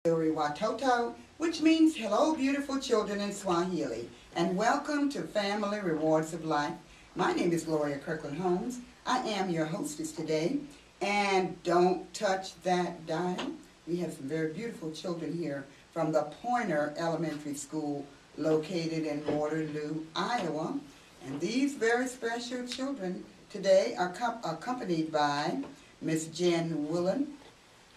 Gloria Watoto, which means hello beautiful children in Swahili, and welcome to Family Rewards of Life. My name is Gloria Kirkland-Holmes. I am your hostess today, and don't touch that dial. We have some very beautiful children here from the Poynter Elementary School located in Waterloo, Iowa, and these very special children today are accompanied by Miss Jen Willen,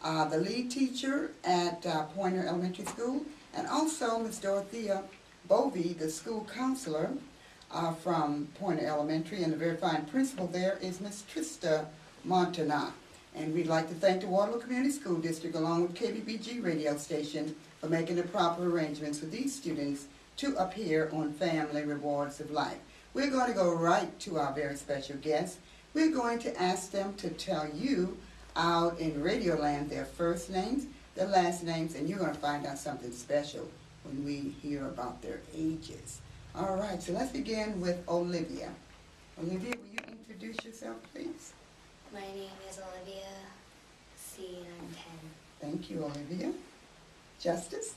the lead teacher at Poynter Elementary School, and also Miss Dorothea Bovey, the school counselor from Poynter Elementary, and the very fine principal there is Miss Trista Montana. And we'd like to thank the Waterloo Community School District along with KBBG radio station for making the proper arrangements for these students to appear on Family Rewards of Life. We're going to go right to our very special guests. We're going to ask them to tell you out in Radio Land their first names, their last names, and you're going to find out something special when we hear about their ages. All right, so let's begin with Olivia. Olivia, will you introduce yourself, please? My name is Olivia C. and I'm 10. Thank you, Olivia. Justice?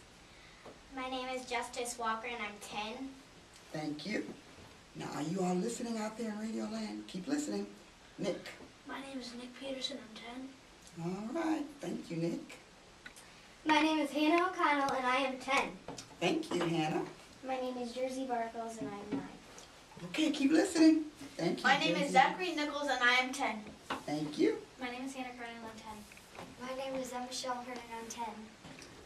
My name is Justice Walker and I'm 10. Thank you. Now, are you all listening out there in Radio Land? Keep listening. Nick? My name is Nick Peterson, I'm 10. All right, thank you, Nick. My name is Hannah O'Connell and I am 10. Thank you, Hannah. My name is Jersey Barkles and I'm 9. Okay, keep listening. Thank you. My name Jersey. is Zachary Nichols and I am 10. Thank you. My name is Hannah Cronin and I'm 10. My name is Michelle Hearn and I'm 10.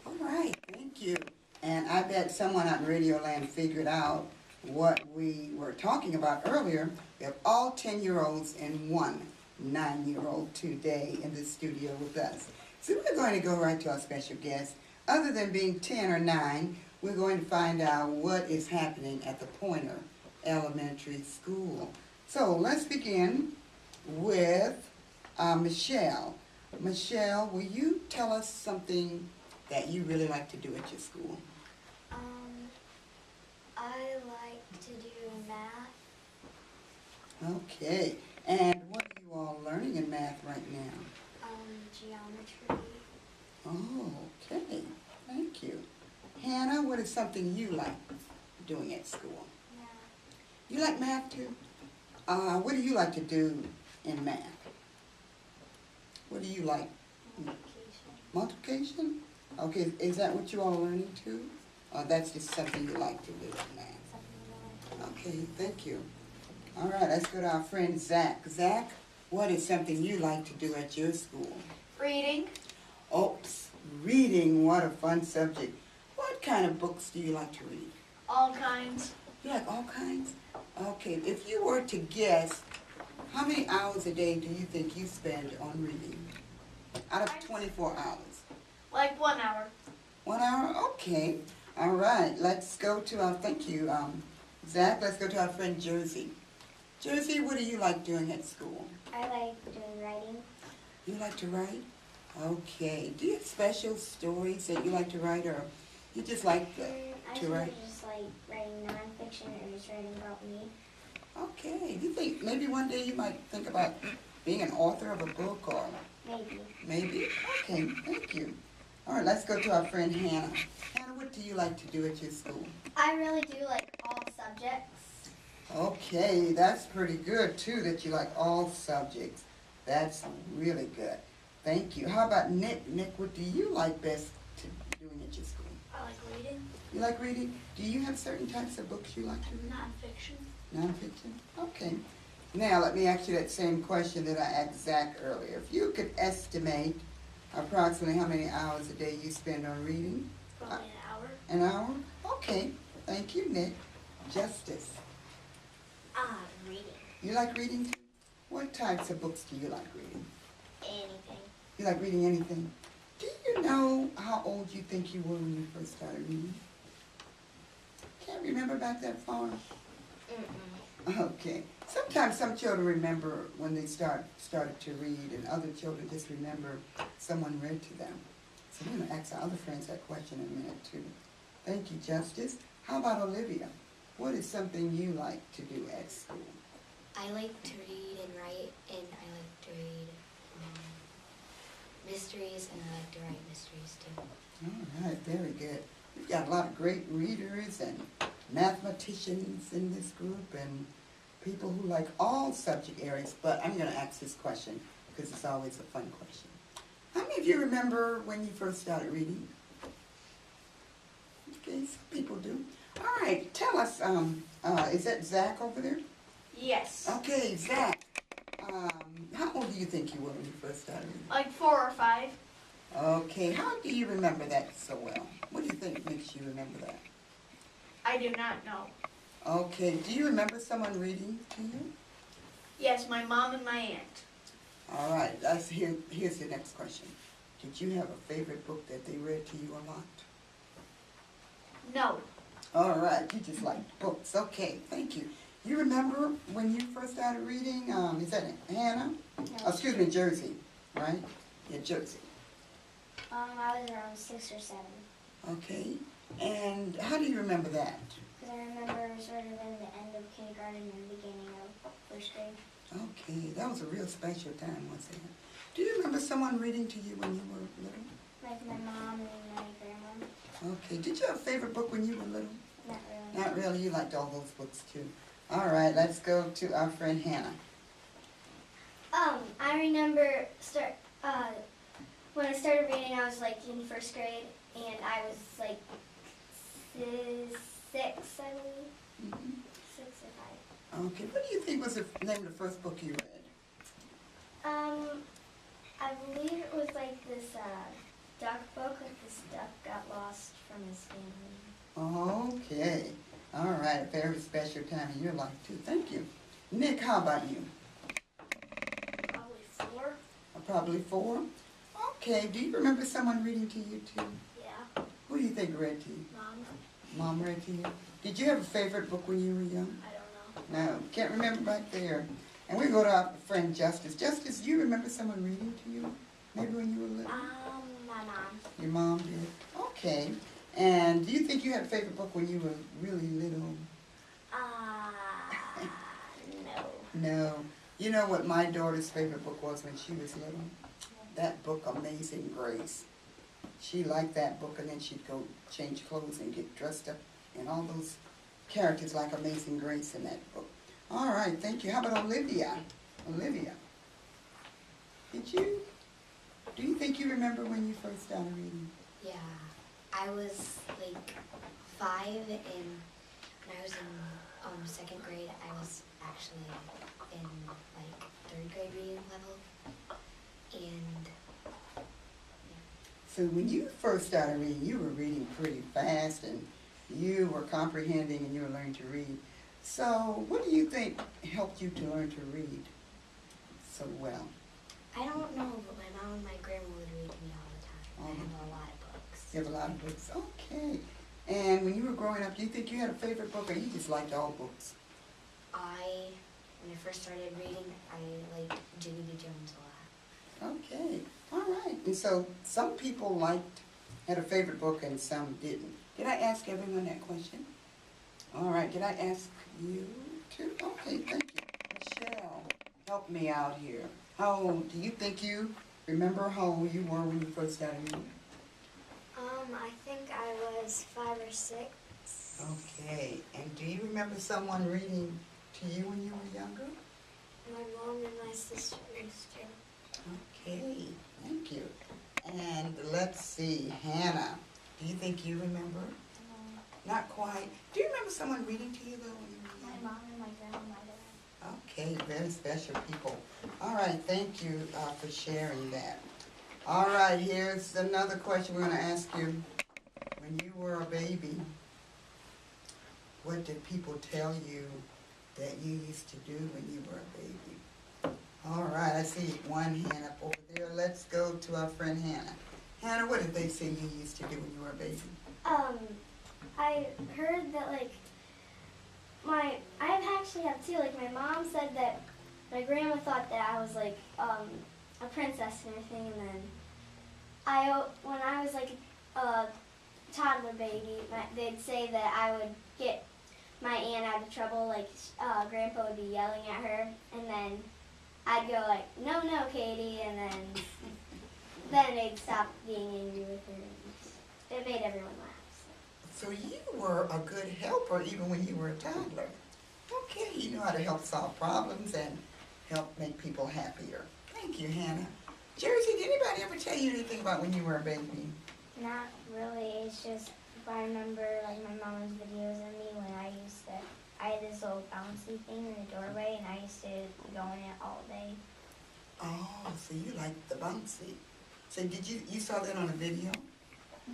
All right, thank you. And I bet someone out in Radio Land figured out what we were talking about earlier. We have all 10-year-olds and one 9-year-old today in the studio with us. So we're going to go right to our special guest. Other than being 10 or 9, we're going to find out what is happening at the Poynter Elementary School. So let's begin with Michelle. Michelle, will you tell us something that you really like to do at your school? I like to do math. Okay. And what are you all learning in math right now? Geometry. Oh, okay. Thank you. Hannah, what is something you like doing at school? Math. You like math too? What do you like to do in math? What do you like? Multiplication. Multiplication? Okay, is that what you all are learning too? Or that's just something you like to do in math? Something like Okay, thank you. All right, let's go to our friend Zach. Zach, what is something you like to do at your school? Reading. Oops, reading, what a fun subject. What kind of books do you like to read? All kinds. You like all kinds? Okay, if you were to guess, how many hours a day do you think you spend on reading? Out of 24 hours. Like 1 hour. 1 hour? Okay. All right, let's go to our, thank you, Zach, let's go to our friend Jersey. Jersey, what do you like doing at school? I like doing writing. You like to write? Okay. Do you have special stories that you like to write, or you just like I to write? just like writing nonfiction or just writing about me. Okay. Do you think maybe one day you might think about being an author of a book, or Maybe. maybe? Okay, thank you. All right, let's go to our friend Hannah. Hannah, what do you like to do at your school? I really do like all subjects. Okay, that's pretty good too, that you like all subjects. That's really good. Thank you. How about Nick? Nick, what do you like best to doing at your school? I like reading. You like reading? Do you have certain types of books you like to read? Nonfiction. Nonfiction? Okay. Now, let me ask you that same question that I asked Zach earlier. If you could estimate approximately how many hours a day you spend on reading? Probably an hour. An hour? Okay. Thank you, Nick. Justice. Reading. You like reading too? What types of books do you like reading? Anything. You like reading anything? Do you know how old you think you were when you first started reading? Can't remember back that far? Okay. Sometimes some children remember when they started to read, and other children just remember someone read to them. So we're going to ask our other friends that question in a minute too. Thank you, Justice. How about Olivia? What is something you like to do at school? I like to read and write, and I like to read mysteries, and I like to write mysteries too. All right, very good. We've got a lot of great readers and mathematicians in this group and people who like all subject areas, but I'm going to ask this question because it's always a fun question. How many of you remember when you first started reading? Okay, some people do. All right, tell us, is that Zach over there? Yes. Okay, Zach, how old do you think you were when you first started reading? Like 4 or 5. Okay, how do you remember that so well? What do you think makes you remember that? I do not know. Okay, do you remember someone reading to you? Yes, my mom and my aunt. All right, here's the next question. Did you have a favorite book that they read to you a lot? No. All right, you just like books. Okay, thank you. You remember when you first started reading, is that Hannah? No. Oh, excuse me, Jersey, right? Yeah, Jersey. I was around 6 or 7. Okay, and how do you remember that? Because I remember sort of in the end of kindergarten and beginning of 1st grade. Okay, that was a real special time, wasn't it? Do you remember someone reading to you when you were little? Like my mom and my grandma. Okay, did you have a favorite book when you were little? Not really. Not really, you liked all those books too. All right, let's go to our friend Hannah. I remember when I started reading, I was like in 1st grade, and I was like 6, I believe. Mhm. 6 or 5. Okay, what do you think was the name of the first book you read? I believe it was like this duck book, like this duck got lost from his family. Okay, all right, a very special time in your life too. Thank you. Nick, how about you? Probably 4. Probably 4. Okay, do you remember someone reading to you too? Yeah. Who do you think read to you? Mom. Mom read to you? Did you have a favorite book when you were young? I don't know. No, can't remember back there. And we go to our friend Justice. Justice, do you remember someone reading to you? Maybe when you were little? My mom. Your mom did? Okay. And do you think you had a favorite book when you were really little? No. No. You know what my daughter's favorite book was when she was little? That book, Amazing Grace. She liked that book, and then she'd go change clothes and get dressed up in all those characters like Amazing Grace in that book. All right, thank you. How about Olivia? Olivia, do you think you remember when you first started reading? Yeah, I was like 5, and when I was in 2nd grade, I was actually in like 3rd grade reading level, and So when you first started reading, you were reading pretty fast, and you were comprehending, and you were learning to read. So what do you think helped you to learn to read so well? I don't know, but my mom and my grandma would read to me all the time. I have a lot of books. You have a lot of books. Okay. And when you were growing up, do you think you had a favorite book, or you just liked all books? When I first started reading, I liked Jimmy the Jones a lot. Okay. All right. And so some people had a favorite book, and some didn't. Did I ask everyone that question? All right. Did I ask you too? Okay. Thank you. Michelle, help me out here. How old do you think you remember how old you were when you first started reading? I think I was 5 or 6. Okay. And do you remember someone reading to you when you were younger? My mom and my sister used to. Okay. Thank you. And let's see, Hannah, do you think you remember? Not quite. Do you remember someone reading to you though when you were young? My mom and my grandma and my dad. Okay, very special people. All right, thank you for sharing that. All right, here's another question we're going to ask you. When you were a baby, what did people tell you that you used to do when you were a baby? All right, I see one hand up over there. Let's go to our friend Hannah. Hannah, what did they say you used to do when you were a baby? I heard that I actually have 2. Like my mom said that my grandma thought that I was like a princess and everything, and then when I was like a toddler baby, they'd say that I would get my aunt out of trouble. Like Grandpa would be yelling at her, and then I'd go like, "No, no, Katie," and then they'd stop being angry with her. it made everyone laugh. So you were a good helper even when you were a toddler. Okay, you know how to help solve problems and help make people happier. Thank you, Hannah. Jersey, did anybody ever tell you anything about when you were a baby? Not really. It's just I remember like my mom's videos of me when I had this little bouncy thing in the doorway, and I used to go in it all day. Oh, so you like the bouncy. So did you saw that on a video?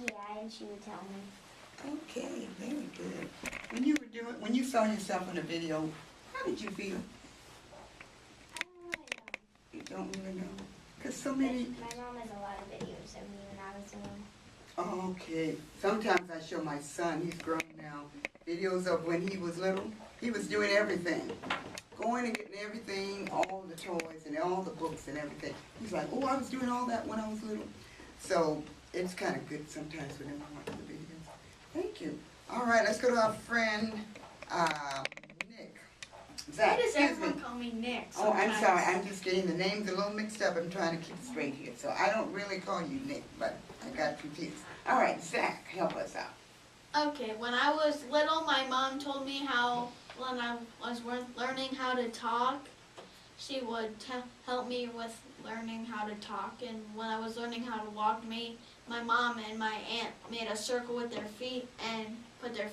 Yeah, and she would tell me. Okay, very good. When you saw yourself in a video, how did you feel? I don't really know. You don't really know? Because so many... My mom has a lot of videos of me when I was young. Oh, okay. Sometimes I show my son, he's grown now, videos of when he was little. He was doing everything. Going and getting everything, all the toys and all the books and everything. He's like, oh, I was doing all that when I was little. So it's kind of good sometimes for them to watch the videos. Thank you. All right, let's go to our friend, Nick. Zach, Why does excuse everyone me. call me Nick? Oh, I'm sometimes? sorry. I'm just getting the names a little mixed up. I'm trying to keep straight here. So I don't really call you Nick, but I got confused. All right, Zach, help us out. Okay, when I was little, my mom told me how when I was learning how to talk, she would help me with learning how to talk. And when I was learning how to walk, my mom and my aunt made a circle with their feet and put their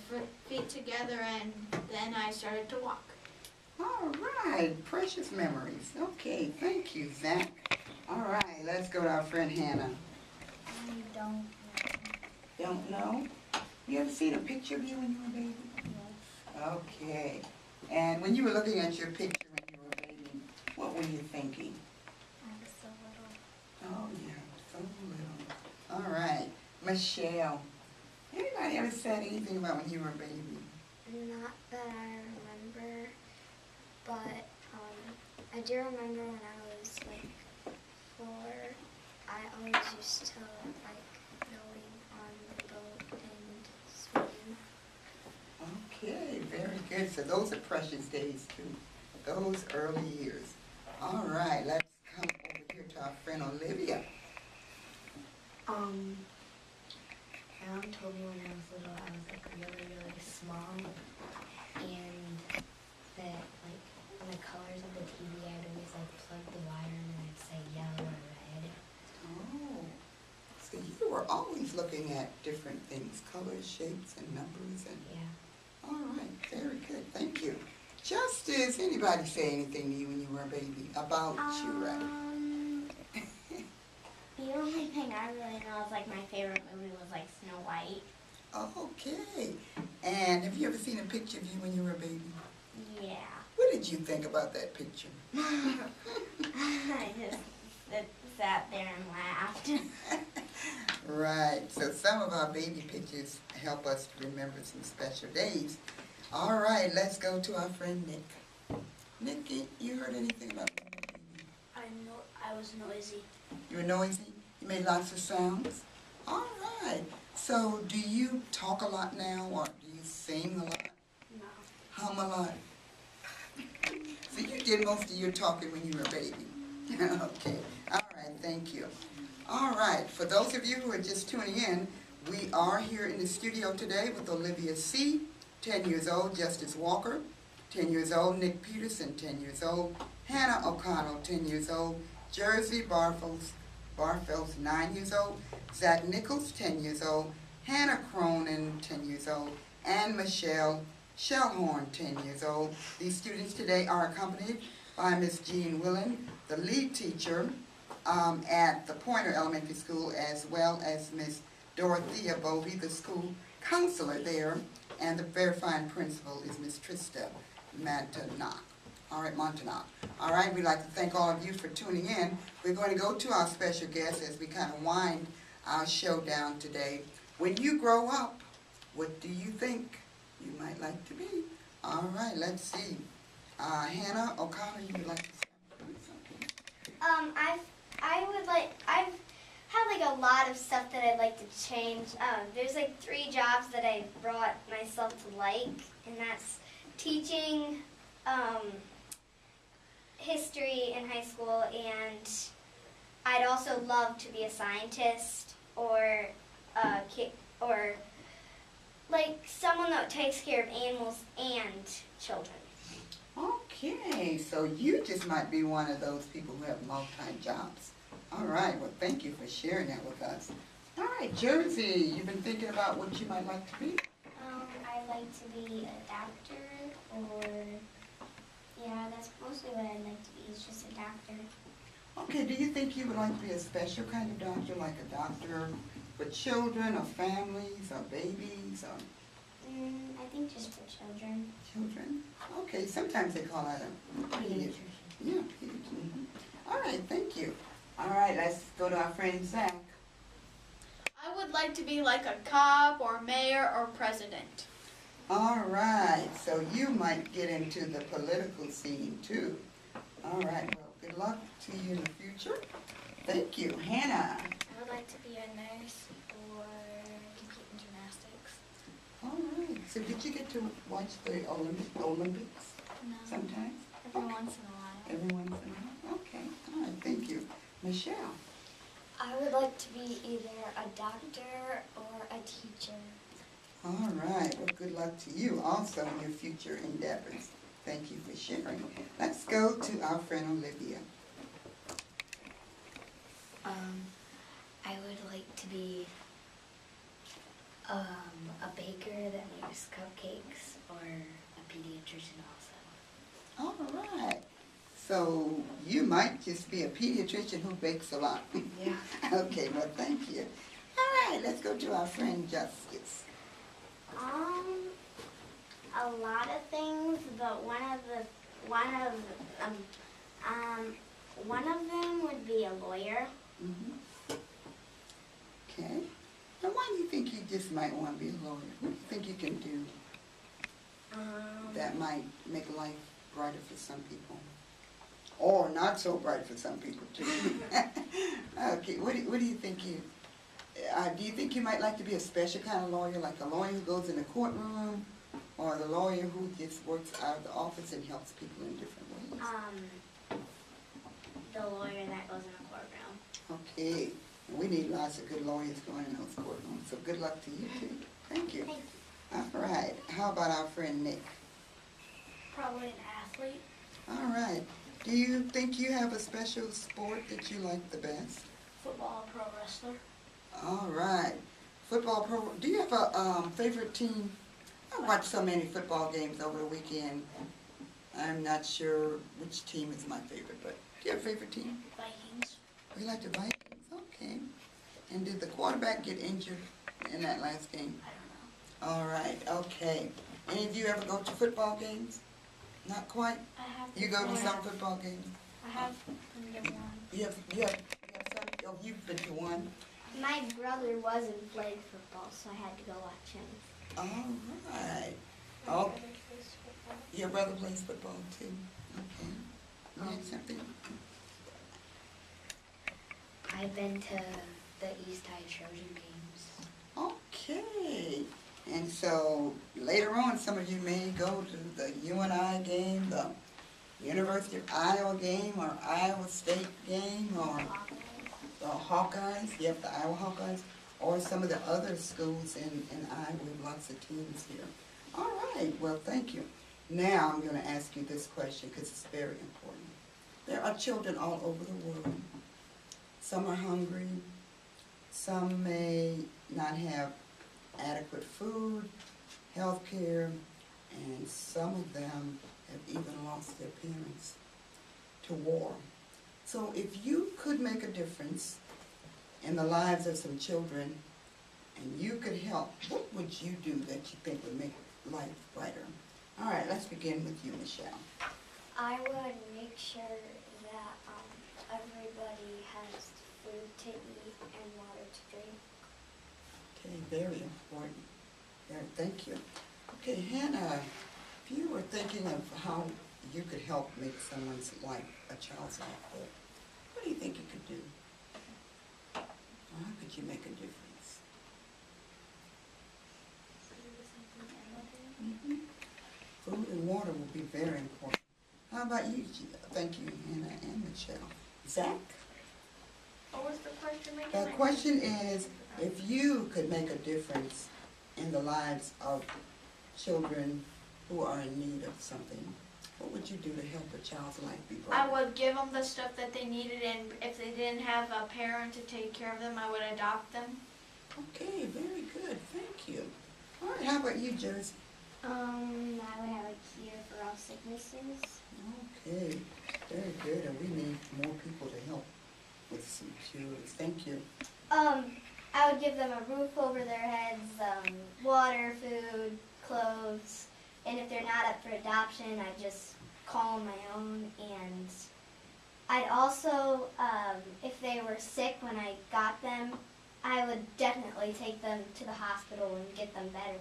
feet together, and then I started to walk. All right, precious memories. Okay, thank you, Zach. All right, let's go to our friend Hannah. I don't know. Don't know? You ever seen a picture of you when you were a baby? Yes. Okay. And when you were looking at your picture when you were a baby, what were you thinking? I was so little. Oh, yeah, so little. All right, Michelle. Anybody ever said anything about when you were a baby? Not that I remember, but I do remember when I was like 4, I always used to like going on the boat and swimming. Okay, very good. So those are precious days too. Those early years. All right, let's come over here to our friend Olivia. My mom told me when I was little I was like really, really small, and that like on the colors of the TV I'd always like plug the wire in and it'd say yellow or red. Oh, so you were always looking at different things, colors, shapes, and numbers, and Yeah. all right, very good. Thank you. Justice, anybody say anything to you when you were a baby about you, right? The only thing I really know is like my favorite movie was like Snow White. Okay. And have you ever seen a picture of you when you were a baby? Yeah. What did you think about that picture? I just sat there and laughed. Right. So some of our baby pictures help us to remember some special days. All right, let's go to our friend Nick. Nick, you heard anything about when you were a baby? I was noisy. You were noisy? You made lots of sounds? All right. So do you talk a lot now, or do you sing a lot? No. Hum a lot? So you did most of your talking when you were a baby. Okay. All right, thank you. All right, for those of you who are just tuning in, we are here in the studio today with Olivia C., 10 years old, Justice Walker, 10 years old, Nick Peterson, 10 years old, Hannah O'Connell, 10 years old, Jersey Barfels, 9 years old, Zach Nichols, 10 years old, Hannah Cronin, 10 years old, and Michelle Shellhorn, 10 years old. These students today are accompanied by Miss Jean Willen, the lead teacher at the Poynter Elementary School, as well as Miss Dorothea Bovey, the school counselor there, and the very fine principal is Miss Trista Montanak. All right, Montanak. All right, we'd like to thank all of you for tuning in. We're going to go to our special guest as we kind of wind our show down today. When you grow up, what do you think you might like to be? All right, let's see. Hannah O'Connor, you would like to say something? I've had like a lot of stuff that I'd like to change. There's like 3 jobs that I brought myself to like, and that's teaching history in high school, and I'd also love to be a scientist or or like someone that takes care of animals and children. Okay, so you just might be one of those people who have multi-jobs. All right, well, thank you for sharing that with us. All right, Jersey, you've been thinking about what you might like to be? I'd like to be a doctor, or yeah, that's mostly what I'd like to be, is just a doctor. Okay, do you think you would like to be a special kind of doctor, like a doctor for children or families or babies or I think just for children. children? Okay, sometimes they call that a pediatrician. Yeah, pediatrician. All right, thank you. All right, let's go to our friend Zach. I would like to be like a cop or mayor or president. All right, so you might get into the political scene too. All right, well, good luck to you in the future. Thank you. Hannah. I would like to be a nurse or compete in gymnastics. All right, so did you get to watch the Olympics No. sometimes? Every once in a while. Every once in a while? Okay, all right, thank you. Michelle. I would like to be either a doctor or a teacher. All right, well, good luck to you also in your future endeavors. Thank you for sharing. Let's go to our friend Olivia. I would like to be a baker that makes cupcakes or a pediatrician also. All right, so you might just be a pediatrician who bakes a lot. Yeah. Okay, well, thank you. All right, let's go to our friend Justice. A lot of things, but one of them would be a lawyer. Okay. Now, why do you think you just might want to be a lawyer? What do you think you can do that might make life brighter for some people? Or not so bright for some people, too. Okay, what do you think do you think you might like to be a special kind of lawyer, like a lawyer who goes in the courtroom, or the lawyer who just works out of the office and helps people in different ways? The lawyer that goes in a courtroom. Okay, and we need lots of good lawyers going in those courtrooms, so good luck to you too. Thank you. Thank you. All right, how about our friend Nick? Probably an athlete. All right, do you think you have a special sport that you like the best? Football, pro wrestler. All right, football pro, do you have a favorite team? I watched so many football games over the weekend. I'm not sure which team is my favorite, but do you have a favorite team? Vikings. You like the Vikings? Okay. And did the quarterback get injured in that last game? I don't know. All right, okay. Any of you ever go to football games? Not quite? I have. You go to some football games? I have been to one. You have some? Oh, you've been to one? My brother wasn't playing football, so I had to go watch him. All right. My Oh, brother plays football. your brother plays football too? Okay. You had something? I've been to the East High Trojan games. Okay. And so later on, some of you may go to the UNI game, the University of Iowa game, or Iowa State game, or the Hawkeyes, yep, the Iowa Hawkeyes, or some of the other schools in Iowa. We have lots of teams here. All right, well, thank you. Now I'm going to ask you this question because it's very important. There are children all over the world. Some are hungry. Some may not have adequate food, health care, and some of them have even lost their parents to war. So if you could make a difference in the lives of some children and you could help, what would you do that you think would make life brighter? All right, let's begin with you, Michelle. I would make sure that everybody has food to eat and water to drink. Okay, very important. Thank you. Okay, Hannah, if you were thinking of how you could help make someone's life, a child's life, better, what do you think you could do? How could you make a difference? Food and water will be very important. How about you? Thank you, Hannah and Michelle. Zach? What was the question again? The question is, If you could make a difference in the lives of children who are in need of something, what would you do to help a child's life be I brighter? would give them the stuff that they needed, and if they didn't have a parent to take care of them, I would adopt them. Okay, very good. Thank you. All right, how about you, Jersey? I would have a cure for all sicknesses. Okay, very good. And we need more people to help with some cures. Thank you. I would give them a roof over their heads, water, food, clothes, and if they're not up for adoption, I'd just call them my own. And I'd also, if they were sick when I got them, I would definitely take them to the hospital and get them better.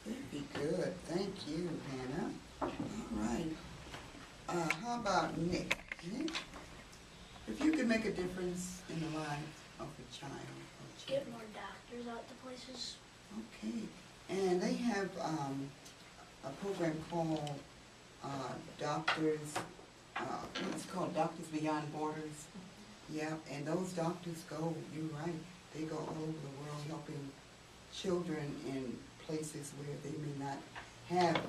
Very good. Thank you, Hannah. All right. How about Nick? Nick, if you could make a difference in the life of a child. Get more doctors out to places. Okay. And they have a program called Doctors, what's it called? Doctors Beyond Borders. Yeah, and those doctors go, you're right, they go all over the world helping children in places where they may not have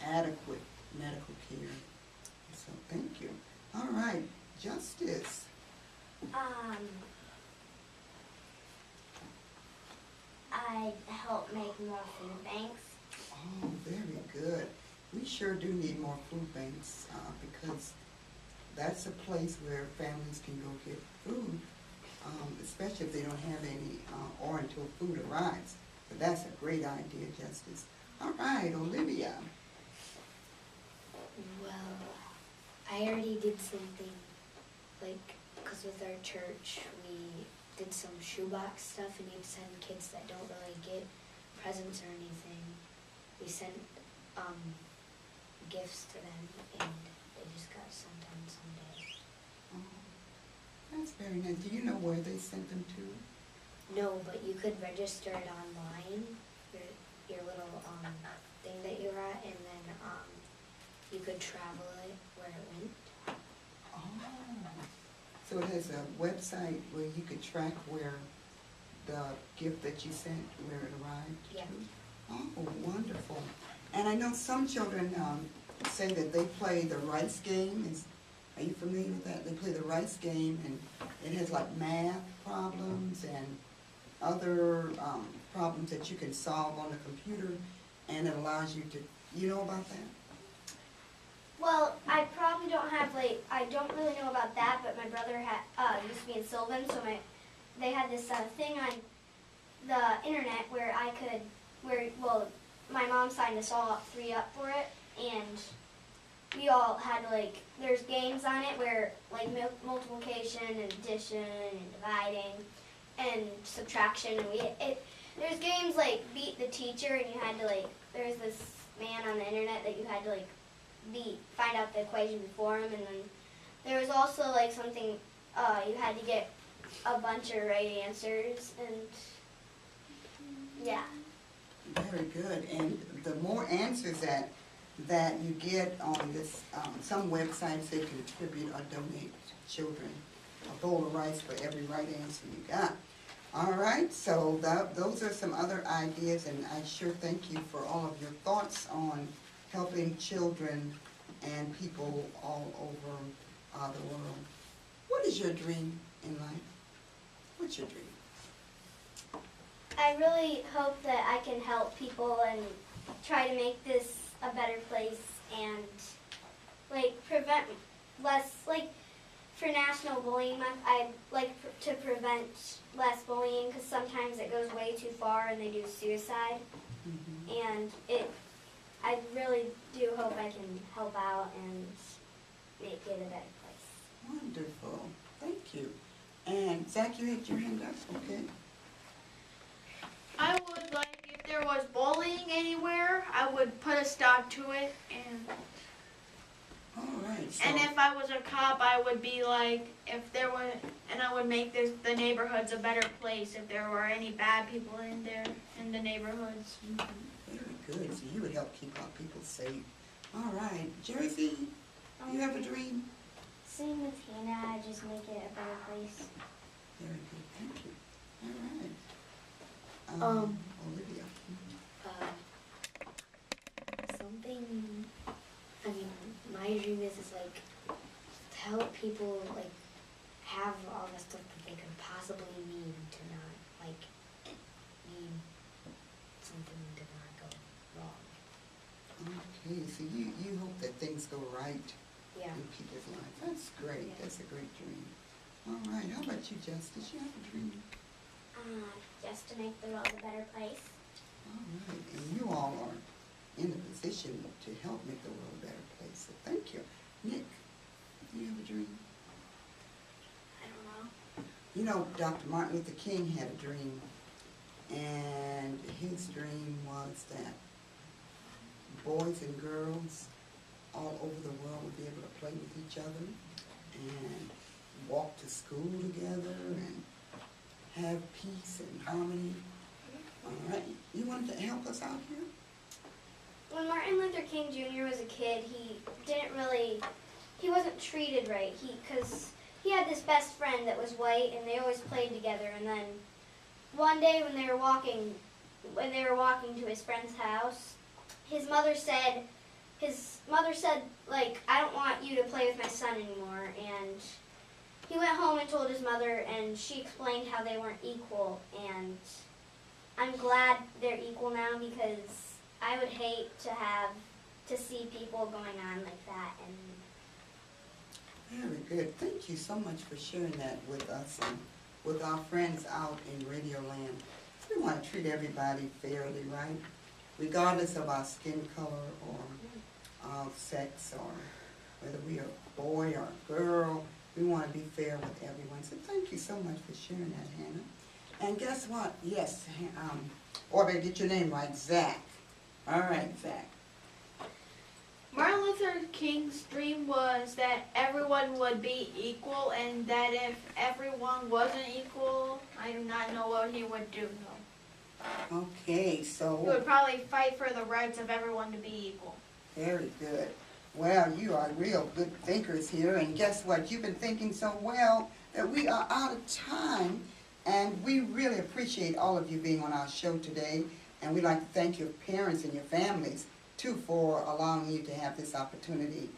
adequate medical care. So thank you. All right, Justice. I'd help make more food banks. Oh, very good. We sure do need more food banks because that's a place where families can go get food, especially if they don't have any or until food arrives. But that's a great idea, Justice. All right, Olivia. Well, I already did something, like, because with our church, we did some shoebox stuff, and you'd send kids that don't really get presents or anything. We sent gifts to them, and they just got sent on Sunday. Oh, that's very nice. Do you know where they sent them to? No, but you could register it online, your little thing that you're at, and then you could travel it where it went. Oh, so it has a website where you could track where the gift that you sent, where it arrived Yeah. to? Oh, wonderful. And I know some children say that they play the rice game. Are you familiar with that? They play the rice game, and it has like math problems and other problems that you can solve on the computer, and it allows you to, you know about that? Well, I probably don't have, like, I don't really know about that, but my brother had used to be in Sylvan, so they had this thing on the internet where my mom signed us all three up for it, and we all had, like, there's games on it where, like, multiplication and addition and dividing and subtraction, and there's games like Beat the Teacher, and you had to, like, there's this man on the internet that you had to, like, find out the equation before him, and then there was also, like, something, you had to get a bunch of right answers, and yeah. Very good. And the more answers that you get on this, some websites, they contribute or donate to children a bowl of rice for every right answer you got. All right, so those are some other ideas, and I sure thank you for all of your thoughts on helping children and people all over the world. What is your dream in life? What's your dream? I really hope that I can help people and try to make this a better place and, like, prevent less, like, for National Bullying Month, I'd like to prevent less bullying because sometimes it goes way too far and they do suicide. Mm-hmm. And I really do hope I can help out and make it a better place. Wonderful. Thank you. And Zach, you had your hand up, okay? I would, like, if there was bullying anywhere, I would put a stop to it, and All right. So, and if I was a cop, I would be like, if there were, and I would make the neighborhoods a better place if there were any bad people in there, in the neighborhoods. very good. So you would help keep our people safe. All right. Jersey, you have a dream? Same with Hannah, just make it a better place. Very good. Thank you. All right. Olivia. Something, I mean, my dream is like to help people like have all the stuff that they could possibly need to not like need something to not go wrong. Okay, so you hope that things go right Yeah. in people's lives. That's great. That's a great dream. All right, how about you, Justice? You have a dream? Just to make the world a better place. All right, and you all are in a position to help make the world a better place, so thank you. Nick, do you have a dream? I don't know. You know, Dr. Martin Luther King had a dream, and his dream was that boys and girls all over the world would be able to play with each other and walk to school together and have peace and harmony. All right, you wanted to help us out here? When Martin Luther King Jr. was a kid, he wasn't treated right. Because he had this best friend that was white, and they always played together. And then one day when they were walking to his friend's house, his mother said, like, I don't want you to play with my son anymore. And he went home and told his mother, and she explained how they weren't equal. And I'm glad they're equal now, because I would hate to see people going on like that. And Very good. Thank you so much for sharing that with us and with our friends out in Radio Land. We want to treat everybody fairly, right? Regardless of our skin color or our sex or whether we are a boy or a girl, we want to be fair with everyone. So thank you so much for sharing that, Hannah. And guess what? Yes, or better get your name right, Zach. All right, Zach. Martin Luther King's dream was that everyone would be equal, and that if everyone wasn't equal, I do not know what he would do. Okay, He so would probably fight for the rights of everyone to be equal. very good. Well, you are real good thinkers here, and guess what? You've been thinking so well that we are out of time, and we really appreciate all of you being on our show today, and we'd like to thank your parents and your families, too, for allowing you to have this opportunity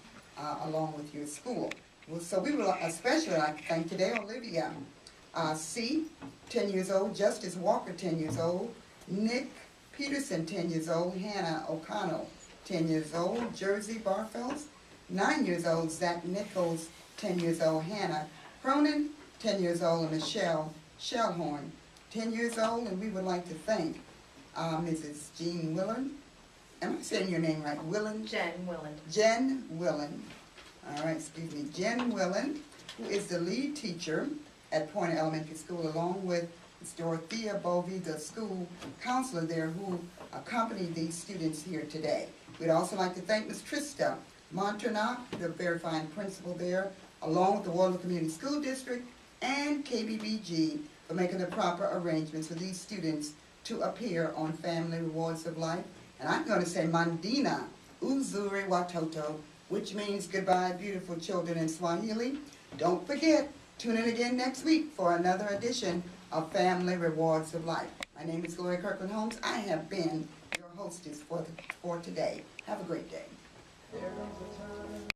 along with your school. Well, so we would especially like to thank today Olivia C., 10 years old, Justice Walker, 10 years old, Nick Peterson, 10 years old, Hannah O'Connell, 10 years old, Jersey Barfels, 9 years old, Zach Nichols, 10 years old, Hannah Cronin, 10 years old, and Michelle Shellhorn, 10 years old, and we would like to thank Mrs. Jean Willen. Am I saying your name right? Willen? Jen Willen. Jen Willen. All right, excuse me. Jen Willen, who is the lead teacher at Poynter Elementary School, along with Ms. Dorothea Bovey, the school counselor there, who accompanied these students here today. We'd also like to thank Ms. Trista Monternock, the very fine principal there, along with the Waterloo Community School District and KBBG for making the proper arrangements for these students to appear on Family Rewards of Life. And I'm going to say Mandina Uzuri Watoto, which means goodbye, beautiful children in Swahili. Don't forget, tune in again next week for another edition of Family Rewards of Life. My name is Gloria Kirkland-Holmes. I have been your hostess for today. Have a great day. There goes the time.